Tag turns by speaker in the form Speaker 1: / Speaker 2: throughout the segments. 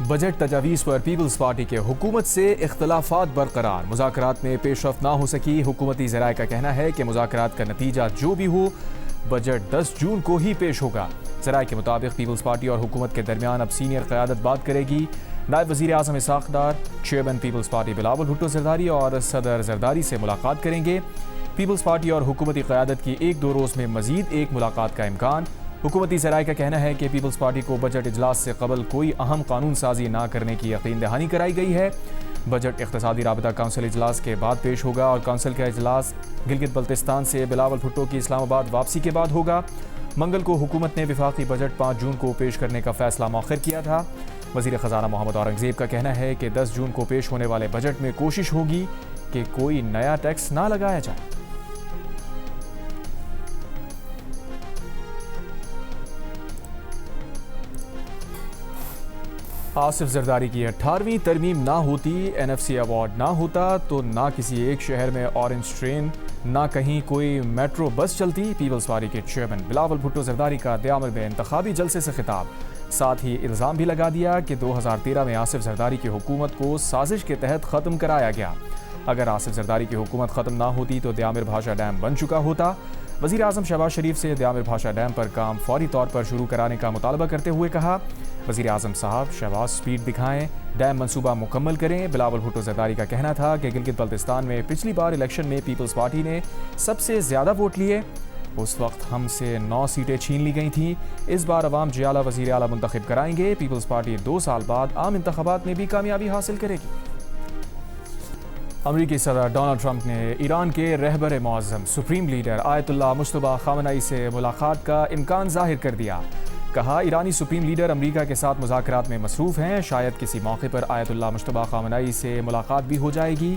Speaker 1: Budget تجاویز پر Peoples party کے حکومت سے اختلافات برقرار، مذاکرات میں پیش رفت نہ ہو سکی۔ حکومتی ذرائع کا کہنا ہے کہ مذاکرات کا نتیجہ جو بھی ہو، بجٹ 10 جون کو ہی پیش ہوگا۔ ذرائع کے مطابق پیپلز پارٹی اور حکومت کے درمیان اب سینئر قیادت بات کرے گی۔ نائب وزیر اعظم Ishaq Dar, chairman Peoples Party Bilawal Bhutto Zardari اور صدر زرداری سے ملاقات کریں گے۔ پیپلز پارٹی اور حکومتی قیادت کی 1-2 روز میں مزید ایک ملاقات کا امکان۔ حکومتی ذرائع کا کہنا ہے کہ پیپلز پارٹی کو بجٹ اجلاس سے قبل کوئی اہم قانون سازی نہ کرنے کی یقین دہانی کرائی گئی ہے۔ بجٹ اقتصادی رابطہ کونسل اجلاس کے بعد پیش ہوگا اور کونسل کا اجلاس گلگت بلتستان سے بلاول بھٹو کی اسلام آباد واپسی کے بعد ہوگا۔ منگل کو حکومت نے وفاقی بجٹ 5 جون کو پیش کرنے کا فیصلہ مؤخر کیا تھا۔ وزیر خزانہ محمد اورنگزیب کا کہنا ہے کہ 10 جون کو پیش ہونے والے بجٹ میں کوشش ہوگی کہ کوئی نیا ٹیکس نہ لگایا جائے۔ آصف زرداری کی 18ویں ترمیم نہ ہوتی، NFC ایوارڈ نہ ہوتا تو نہ کسی ایک شہر میں اورنج ٹرین، نہ کہیں کوئی میٹرو بس چلتی۔ پیپلز پارٹی کے چیئرمین بلاول بھٹو زرداری کا دیامر میں انتخابی جلسے سے خطاب، ساتھ ہی الزام بھی لگا دیا کہ 2013 میں آصف زرداری کی حکومت کو سازش کے تحت ختم کرایا گیا۔ اگر آصف زرداری کی حکومت ختم نہ ہوتی تو دیامر بھاشا ڈیم بن چکا ہوتا۔ وزیر اعظم شہباز شریف سے دیامر بھاشا ڈیم پر کام فوری طور پر شروع کرانے کا مطالبہ کرتے ہوئے کہا، وزیر اعظم صاحب شہباز سپیڈ دکھائیں، ڈیم منصوبہ مکمل کریں۔ بلاول بھٹو زرداری کا کہنا تھا کہ گلگت بلتستان میں پچھلی بار الیکشن میں پیپلز پارٹی نے سب سے زیادہ ووٹ لیے، اس وقت ہم سے 9 سیٹیں چھین لی گئی تھیں۔ اس بار عوام جیالہ وزیر اعلیٰ منتخب کرائیں گے۔ پیپلز پارٹی 2 سال بعد عام انتخابات میں بھی کامیابی حاصل کرے گی۔ امریکی صدر ڈونلڈ ٹرمپ نے ایران کے رہبر معظم سپریم لیڈر آیت اللہ مجتبیٰ خامنہ ای سے ملاقات کا امکان ظاہر کر دیا۔ کہا، ایرانی سپریم لیڈر امریکہ کے ساتھ مذاکرات میں مصروف ہیں، شاید کسی موقع پر آیت اللہ مجتبیٰ خامنہ ای سے ملاقات بھی ہو جائے گی،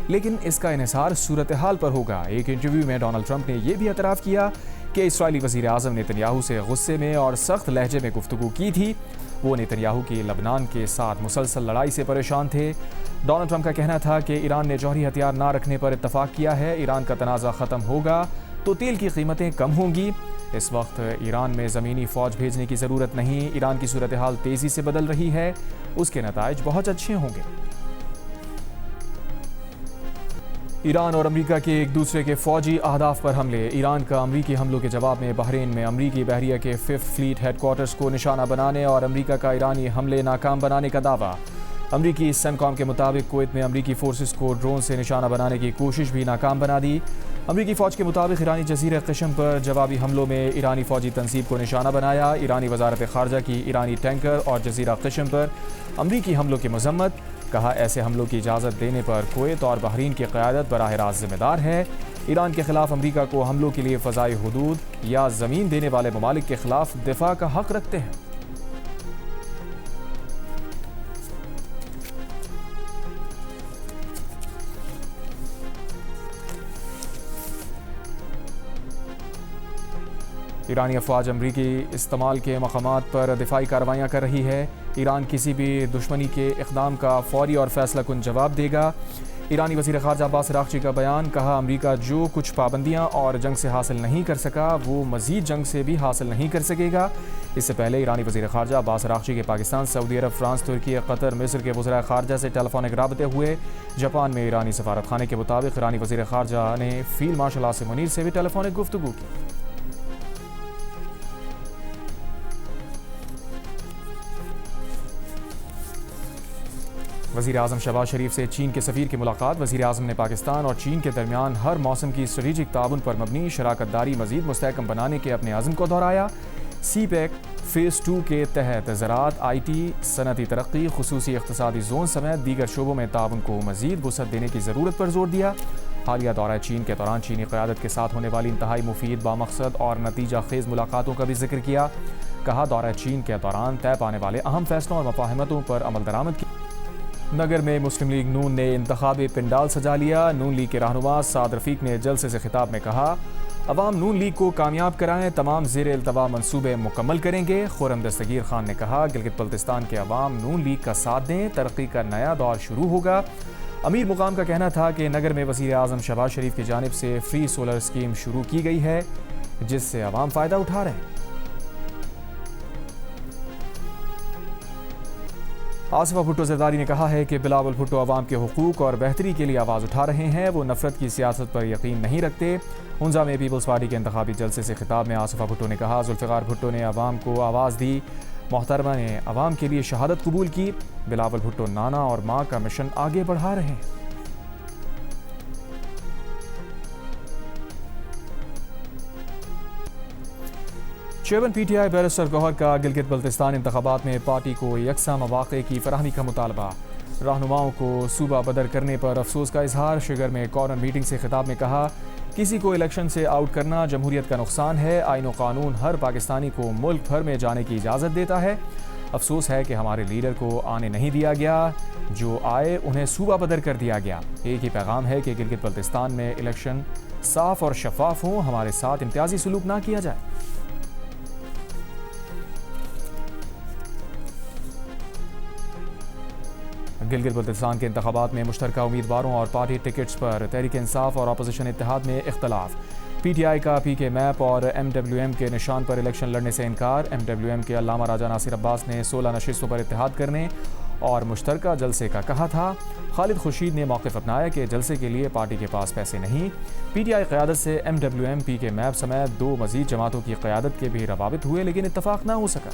Speaker 1: لیکن اس کا انحصار صورتحال پر ہوگا۔ ایک انٹرویو میں ڈونلڈ ٹرمپ نے یہ بھی اعتراف کیا کہ اسرائیلی وزیر اعظم نیتن سے غصے میں اور سخت لہجے میں گفتگو کی تھی۔ وہ نیتن کی لبنان کے ساتھ مسلسل لڑائی سے پریشان تھے۔ ڈونلڈ ٹرمپ کا کہنا تھا کہ ایران نے جوہری ہتھیار نہ رکھنے پر اتفاق کیا ہے۔ ایران کا تنازع ختم ہوگا تو تیل کی قیمتیں کم ہوں گی۔ اس وقت ایران میں زمینی فوج بھیجنے کی ضرورت نہیں۔ ایران کی صورتحال تیزی سے بدل رہی ہے، اس کے نتائج بہت اچھے ہوں گے۔ ایران اور امریکہ کے ایک دوسرے کے فوجی اہداف پر حملے۔ ایران کا امریکی حملوں کے جواب میں بحرین میں امریکی بحریہ کے 5th فلیٹ ہیڈ کوارٹرز کو نشانہ بنانے اور امریکہ کا ایرانی حملے ناکام بنانے کا دعویٰ۔ امریکی سینکام کے مطابق کویت میں امریکی فورسز کو ڈرون سے نشانہ بنانے کی کوشش بھی ناکام بنا دی۔ امریکی فوج کے مطابق ایرانی جزیرہ قشم پر جوابی حملوں میں ایرانی فوجی تنصیب کو نشانہ بنایا۔ ایرانی وزارت خارجہ کی ایرانی ٹینکر اور جزیرہ قشم پر امریکی حملوں کی مذمت۔ کہا، ایسے حملوں کی اجازت دینے پر کویت اور بحرین کی قیادت براہ راست ذمہ دار ہے۔ ایران کے خلاف امریکہ کو حملوں کے لیے فضائی حدود یا زمین دینے والے ممالک کے خلاف دفاع کا حق رکھتے ہیں۔ ایرانی افواج امریکی استعمال کے مقامات پر دفاعی کارروائیاں کر رہی ہے۔ ایران کسی بھی دشمنی کے اقدام کا فوری اور فیصلہ کن جواب دے گا۔ ایرانی وزیر خارجہ عباس اراغچی کا بیان، کہا، امریکہ جو کچھ پابندیاں اور جنگ سے حاصل نہیں کر سکا وہ مزید جنگ سے بھی حاصل نہیں کر سکے گا۔ اس سے پہلے ایرانی وزیر خارجہ عباس اراغچی کے پاکستان، سعودی عرب، فرانس، ترکی، قطر، مصر کے وزراء خارجہ سے ٹیلیفونک رابطے ہوئے۔ جاپان میں ایرانی سفارت خانے کے مطابق ایرانی وزیر خارجہ نے فیلڈ مارشل عاصم منیر سے بھی ٹیلیفونک گفتگو کی۔ وزیر اعظم شہباز شریف سے چین کے سفیر کی ملاقات۔ وزیر اعظم نے پاکستان اور چین کے درمیان ہر موسم کی اسٹریٹجک تعاون پر مبنی شراکت داری مزید مستحکم بنانے کے اپنے عزم کو دہرایا۔ سی پیک فیز 2 کے تحت زراعت، IT، صنعتی ترقی، خصوصی اقتصادی زون سمیت دیگر شعبوں میں تعاون کو مزید وسعت دینے کی ضرورت پر زور دیا۔ حالیہ دورہ چین کے دوران چینی قیادت کے ساتھ ہونے والی انتہائی مفید، بامقصد اور نتیجہ خیز ملاقاتوں کا بھی ذکر کیا۔ کہا، دورہ چین کے دوران طے پانے والے اہم فیصلوں اور مفاہمتوں پر عمل درآمد کی۔ نگر میں مسلم لیگ نون نے انتخابی پنڈال سجا لیا۔ نون لیگ کے رہنما سعد رفیق نے جلسے سے خطاب میں کہا، عوام نون لیگ کو کامیاب کرائیں، تمام زیر التوا منصوبے مکمل کریں گے۔ خرم دستگیر خان نے کہا، گلگت بلتستان کے عوام نون لیگ کا ساتھ دیں، ترقی کا نیا دور شروع ہوگا۔ امیر مقام کا کہنا تھا کہ نگر میں وزیر اعظم شہباز شریف کی جانب سے فری سولر اسکیم شروع کی گئی ہے، جس سے عوام فائدہ اٹھا رہے ہیں۔ آصفہ بھٹو زرداری نے کہا ہے کہ بلاول بھٹو عوام کے حقوق اور بہتری کے لیے آواز اٹھا رہے ہیں، وہ نفرت کی سیاست پر یقین نہیں رکھتے۔ ہنزا میں پیپلز پارٹی کے انتخابی جلسے سے خطاب میں آصفہ بھٹو نے کہا، ذوالفقار بھٹو نے عوام کو آواز دی، محترمہ نے عوام کے لیے شہادت قبول کی، بلاول بھٹو نانا اور ماں کا مشن آگے بڑھا رہے ہیں۔ Chairman P T I barrister Gohar کا گلگت بلتستان انتخابات میں پارٹی کو یکساں مواقع کی فراہمی کا مطالبہ، رہنماؤں کو صوبہ بدر کرنے پر افسوس کا اظہار۔ شگر میں کارنر میٹنگ سے خطاب میں کہا، کسی کو الیکشن سے آؤٹ کرنا جمہوریت کا نقصان ہے، آئین و قانون ہر پاکستانی کو ملک بھر میں جانے کی اجازت دیتا ہے، افسوس ہے کہ ہمارے لیڈر کو آنے نہیں دیا گیا، جو آئے انہیں صوبہ بدر کر دیا گیا۔ ایک ہی پیغام ہے کہ گلگت بلتستان میں الیکشن صاف اور شفاف ہوں، ہمارے ساتھ امتیازی سلوک نہ کیا جائے۔ گلگت بلتستان کے انتخابات میں مشترکہ امیدواروں اور پارٹی ٹکٹس پر تحریک انصاف اور اپوزیشن اتحاد میں اختلاف۔ پی ٹی آئی کا پی کے میپ اور ایم ڈبلیو ایم کے نشان پر الیکشن لڑنے سے انکار۔ ایم ڈبلیو ایم کے علامہ راجہ ناصر عباس نے 16 نشستوں پر اتحاد کرنے اور مشترکہ جلسے کا کہا تھا۔ خالد خورشید نے موقف اپنایا کہ جلسے کے لیے پارٹی کے پاس پیسے نہیں۔ پی ٹی آئی قیادت سے ایم ڈبلیو ایم پی کے میپ سمیت 2 مزید جماعتوں کی قیادت کے بھی روابط ہوئے، لیکن اتفاق نہ ہو سکا۔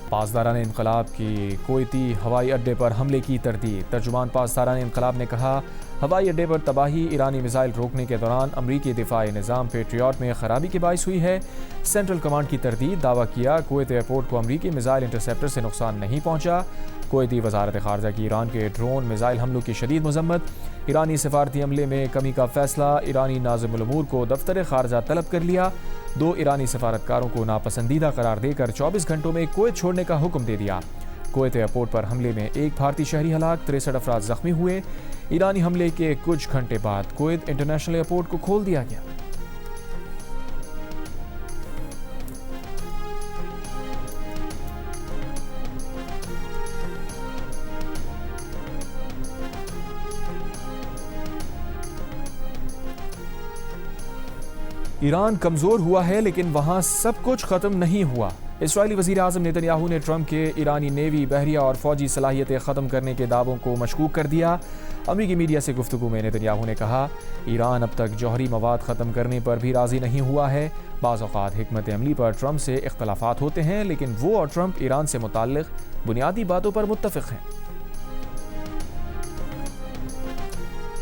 Speaker 1: پاسداران انقلاب کی کویتی ہوائی اڈے پر حملے کی تردید۔ ترجمان پاسداران انقلاب نے کہا، ہوائی اڈے پر تباہی ایرانی میزائل روکنے کے دوران امریکی دفاعی نظام پیٹریاٹ میں خرابی کے باعث ہوئی ہے۔ سینٹرل کمانڈ کی تردید، دعویٰ کیا کویت ایئرپورٹ کو امریکی میزائل انٹرسیپٹر سے نقصان نہیں پہنچا۔ کویتی وزارت خارجہ کی ایران کے ڈرون میزائل حملوں کی شدید مذمت۔ ایرانی سفارتی عملے میں کمی کا فیصلہ، ایرانی ناظم الامور کو دفتر خارجہ طلب کر لیا۔ 2 ایرانی سفارتکاروں کو ناپسندیدہ قرار دے کر 24 گھنٹوں میں کویت چھوڑنے کا حکم دے دیا۔ کویت ایئرپورٹ پر حملے میں 1 بھارتی شہری ہلاک، 63 افراد زخمی ہوئے۔ ایرانی حملے کے کچھ گھنٹے بعد کویت انٹرنیشنل ایئرپورٹ کو کھول دیا گیا۔ ایران کمزور ہوا ہے لیکن وہاں سب کچھ ختم نہیں ہوا۔ اسرائیلی وزیر اعظم نیتن یاہو نے ٹرمپ کے ایرانی نیوی، بحریہ اور فوجی صلاحیتیں ختم کرنے کے دعووں کو مشکوک کر دیا۔ امریکی میڈیا سے گفتگو میں نیتن یاہو نے کہا، ایران اب تک جوہری مواد ختم کرنے پر بھی راضی نہیں ہوا ہے۔ بعض اوقات حکمت عملی پر ٹرمپ سے اختلافات ہوتے ہیں، لیکن وہ اور ٹرمپ ایران سے متعلق بنیادی باتوں پر متفق ہیں۔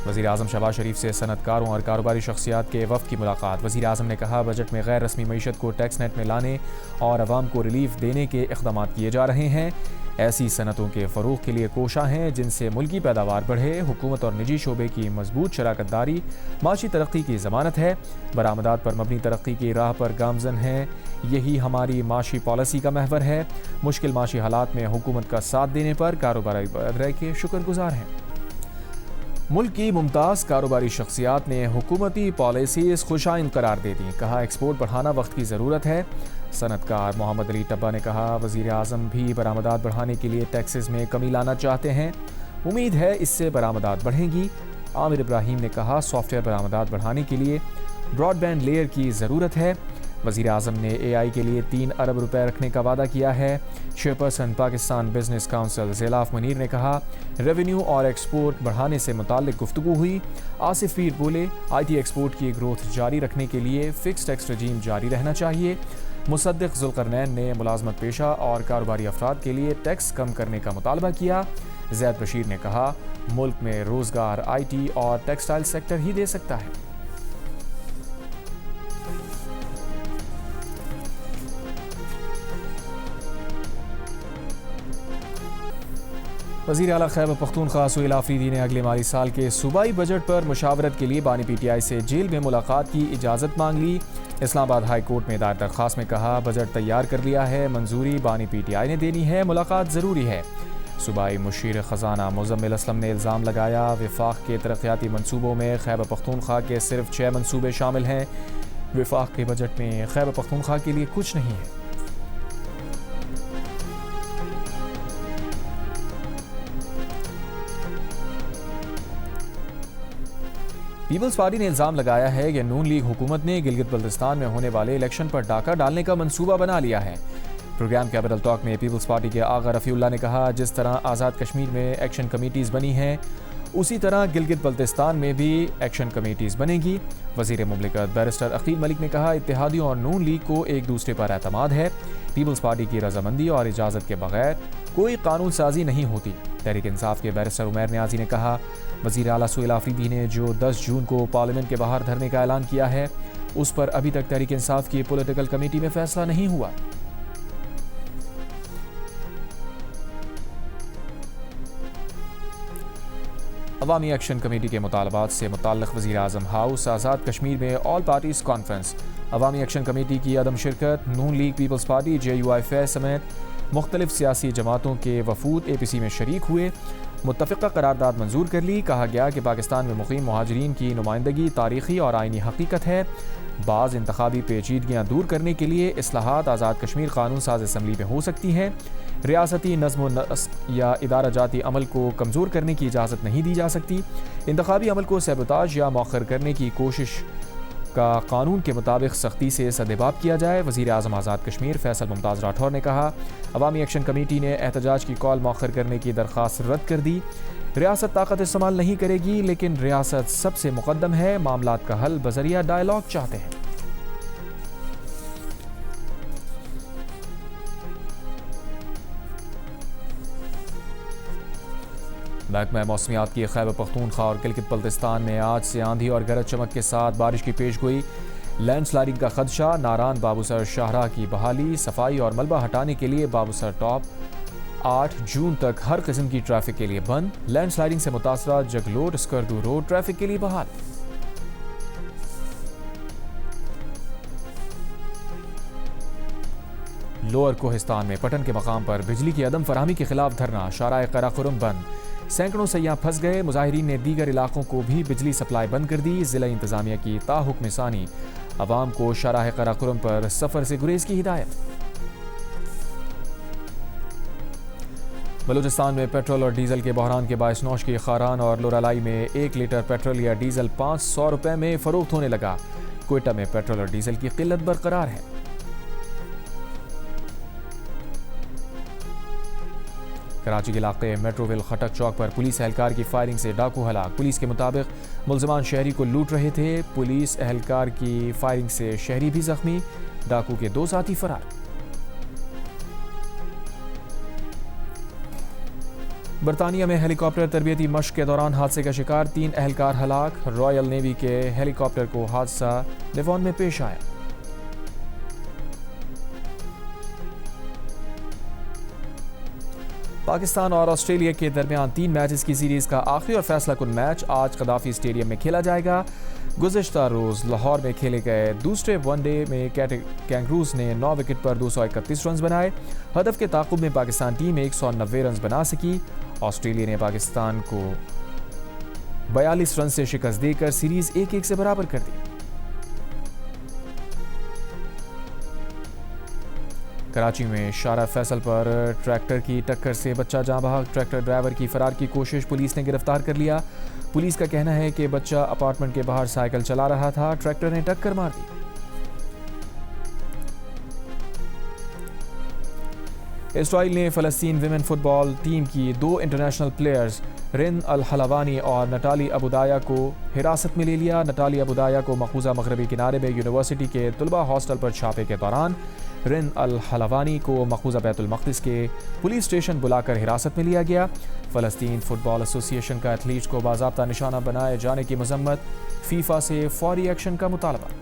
Speaker 1: وزیر اعظم شہباز شریف سے صنعت کاروں اور کاروباری شخصیات کے وفد کی ملاقات۔ وزیر اعظم نے کہا، بجٹ میں غیر رسمی معیشت کو ٹیکس نیٹ میں لانے اور عوام کو ریلیف دینے کے اقدامات کیے جا رہے ہیں۔ ایسی صنعتوں کے فروغ کے لیے کوشاں ہیں جن سے ملکی پیداوار بڑھے۔ حکومت اور نجی شعبے کی مضبوط شراکت داری معاشی ترقی کی ضمانت ہے۔ برآمدات پر مبنی ترقی کی راہ پر گامزن ہے، یہی ہماری معاشی پالیسی کا محور ہے۔ مشکل معاشی حالات میں حکومت کا ساتھ دینے پر کاروباری ادارے کے شکر گزار ہیں۔ ملک کی ممتاز کاروباری شخصیات نے حکومتی پالیسیز خوشائند قرار دے دیں، کہا ایکسپورٹ بڑھانا وقت کی ضرورت ہے۔ صنعت کار محمد علی ٹبا نے کہا، وزیر اعظم بھی برآمدات بڑھانے کے لیے ٹیکسز میں کمی لانا چاہتے ہیں، امید ہے اس سے برآمدات بڑھیں گی۔ عامر ابراہیم نے کہا، سافٹ ویئر برآمدات بڑھانے کے لیے براڈ بینڈ لیئر کی ضرورت ہے۔ وزیر اعظم نے اے آئی کے لیے 3 ارب روپے رکھنے کا وعدہ کیا ہے۔ Chairperson Pakistan Business Council Zeelaf Munir نے کہا، ریونیو اور ایکسپورٹ بڑھانے سے متعلق گفتگو ہوئی۔ آصف پیر بولے، آئی ٹی ایکسپورٹ کی گروتھ جاری رکھنے کے لیے فکس ٹیکس رجیم جاری رہنا چاہیے۔ مصدق ذوالقرنین نے ملازمت پیشہ اور کاروباری افراد کے لیے ٹیکس کم کرنے کا مطالبہ کیا۔ زید بشیر نے کہا، ملک میں روزگار آئی ٹی اور ٹیکسٹائل سیکٹر ہی دے سکتا ہے۔ وزیر اعلیٰ خیبر پختونخوا سہیل آفریدی نے اگلے مالی سال کے صوبائی بجٹ پر مشاورت کے لیے بانی پی ٹی آئی سے جیل میں ملاقات کی اجازت مانگ لی۔ اسلام آباد ہائی کورٹ میں دائر درخواست میں کہا، بجٹ تیار کر لیا ہے، منظوری بانی پی ٹی آئی نے دینی ہے، ملاقات ضروری ہے۔ صوبائی مشیر خزانہ مزمل اسلم نے الزام لگایا، وفاق کے ترقیاتی منصوبوں میں خیبر پختونخوا کے صرف 6 منصوبے شامل ہیں، وفاق کے بجٹ میں خیبر پختونخوا کے لیے کچھ نہیں ہے۔ پیپلز پارٹی نے الزام لگایا ہے کہ نون لیگ حکومت نے گلگت بلتستان میں ہونے والے الیکشن پر ڈاکہ ڈالنے کا منصوبہ بنا لیا ہے۔ پروگرام کیپٹل ٹاک میں پیپلز پارٹی کے آغا رفیع اللہ نے کہا، جس طرح آزاد کشمیر میں ایکشن کمیٹیز بنی ہیں اسی طرح گلگت بلتستان میں بھی ایکشن کمیٹیز بنے گی۔ وزیر مملکت بیرسٹر عقیل ملک نے کہا، اتحادیوں اور نون لیگ کو ایک دوسرے پر اعتماد ہے۔ پیپلز پارٹی کی رضامندی اور اجازت کے بغیر کوئی قانون سازی نہیں ہوتی۔ تحریک انصاف کے بیرسٹر عمیر نیازی نے کہا، وزیر اعلیٰ سہیل آفریدی نے جو 10 جون کو پارلیمنٹ کے باہر دھرنے کا اعلان کیا ہے اس پر ابھی تک تحریک انصاف کی پولیٹیکل کمیٹی میں فیصلہ نہیں ہوا۔ عوامی ایکشن کمیٹی کے مطالبات سے متعلق وزیر اعظم ہاؤس آزاد کشمیر میں آل پارٹیز کانفرنس۔ عوامی ایکشن کمیٹی کی عدم شرکت، نون لیگ، پیپلز پارٹی، JUI فیض سمیت مختلف سیاسی جماعتوں کے وفود APC میں شریک ہوئے۔ متفقہ قرارداد منظور کر لی۔ کہا گیا کہ پاکستان میں مقیم مہاجرین کی نمائندگی تاریخی اور آئینی حقیقت ہے۔ بعض انتخابی پیچیدگیاں دور کرنے کے لیے اصلاحات آزاد کشمیر قانون ساز اسمبلی میں ہو سکتی ہیں۔ ریاستی نظم و نسق یا ادارہ جاتی عمل کو کمزور کرنے کی اجازت نہیں دی جا سکتی۔ انتخابی عمل کو سیبوتاژ یا مؤخر کرنے کی کوشش کا قانون کے مطابق سختی سے سدباب کیا جائے۔ وزیر اعظم آزاد کشمیر فیصل ممتاز راٹھور نے کہا، عوامی ایکشن کمیٹی نے احتجاج کی کال مؤخر کرنے کی درخواست رد کر دی۔ ریاست طاقت استعمال نہیں کرے گی، لیکن ریاست سب سے مقدم ہے۔ معاملات کا حل بذریعہ ڈائیلاگ چاہتے ہیں۔ محکمہ موسمیات کی خیبر پختونخوا اور گلگت بلتستان میں آج سے آندھی اور گرج چمک کے ساتھ بارش کی پیش گوئی۔ لینڈ سلائڈنگ کا خدشہ۔ ناران بابوسر شاہراہ کی بحالی، صفائی اور ملبہ ہٹانے کے لیے بابوسر ٹاپ 8 جون تک ہر قسم کی ٹریفک کے لیے بند۔ لینڈ سلائڈنگ سے متاثرہ جگلوٹ اسکردو روڈ ٹریفک کے لیے بحال۔ لوئر کوہستان میں پٹن کے مقام پر بجلی کی عدم فراہمی کے خلاف دھرنا، شارع قراقرم بند۔ سینکڑوں سیاح پھنس گئے۔ مظاہرین نے دیگر علاقوں کو بھی بجلی سپلائی بند کر دی۔ ضلع انتظامیہ کی تاحکم ثانی عوام کو شارع قراقرم پر سفر سے گریز کی ہدایت۔ بلوچستان میں پیٹرول اور ڈیزل کے بحران کے باعث نوش کی خاران اور لورالائی میں 1 لیٹر پیٹرول یا ڈیزل 500 روپے میں فروخت ہونے لگا۔ کوئٹہ میں پیٹرول اور ڈیزل کی قلت برقرار ہے۔ کراچی کے علاقے میٹروویل خٹک چوک پر پولیس اہلکار کی فائرنگ سے ڈاکو ہلاک۔ پولیس کے مطابق ملزمان شہری کو لوٹ رہے تھے۔ پولیس اہلکار کی فائرنگ سے شہری بھی زخمی، ڈاکو کے 2 ساتھی فرار۔ برطانیہ میں ہیلی کاپٹر تربیتی مشق کے دوران حادثے کا شکار، 3 اہلکار ہلاک۔ رائل نیوی کے ہیلی کاپٹر کو حادثہ ڈیوون میں پیش آیا۔ پاکستان اور آسٹریلیا کے درمیان 3 میچز کی سیریز کا آخری اور فیصلہ کن میچ آج قذافی اسٹیڈیم میں کھیلا جائے گا۔ گزشتہ روز لاہور میں کھیلے گئے دوسرے ون ڈے میں کینگروز نے 9 وکٹ پر 231 رنز بنائے۔ ہدف کے تعاقب میں پاکستان ٹیم 190 رنز بنا سکی۔ آسٹریلیا نے پاکستان کو 42 رنز سے شکست دے کر سیریز 1-1 سے برابر کر دی۔ کراچی میں شارع فیصل پر ٹریکٹر کی ٹکر سے بچہ جاں بحق، ٹریکٹر ڈرائیور کی فرار کی کوشش پولیس نے گرفتار کر لیا۔ پولیس کا کہنا ہے کہ بچہ اپارٹمنٹ کے باہر سائیکل چلا رہا تھا، ٹریکٹر نے ٹکر مار دی۔ اسرائیل نے فلسطین ویمن فٹ بال ٹیم کی 2 انٹرنیشنل پلیئرز رن الحلوانی اور نٹالی ابودایا کو حراست میں لے لیا۔ نٹالی ابودایا کو مقبوضہ مغربی کنارے میں یونیورسٹی کے طلبہ ہاسٹل پر چھاپے کے دوران، رن الحلوانی کو مقبوضہ بیت المقدس کے پولیس اسٹیشن بلا کر حراست میں لیا گیا۔ فلسطین فٹ بال ایسوسی ایشن کا ایتھلیٹس کو باضابطہ نشانہ بنائے جانے کی مذمت، فیفا سے فوری ایکشن کا مطالبہ۔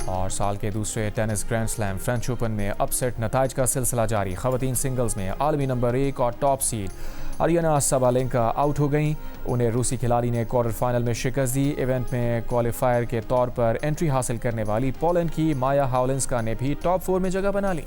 Speaker 1: اور سال کے دوسرے tennis grand slam French open میں اپ سیٹ نتائج کا سلسلہ جاری۔ خواتین سنگلز میں عالمی نمبر 1 اور ٹاپ سیڈ اریانا سابالینکا آؤٹ ہو گئیں۔ انہیں روسی کھلاڑی نے کوارٹر فائنل میں شکست دی۔ ایونٹ میں کوالیفائر کے طور پر انٹری حاصل کرنے والی پولینڈ کی مایا ہاولنسکا نے بھی ٹاپ 4 میں جگہ بنا لی۔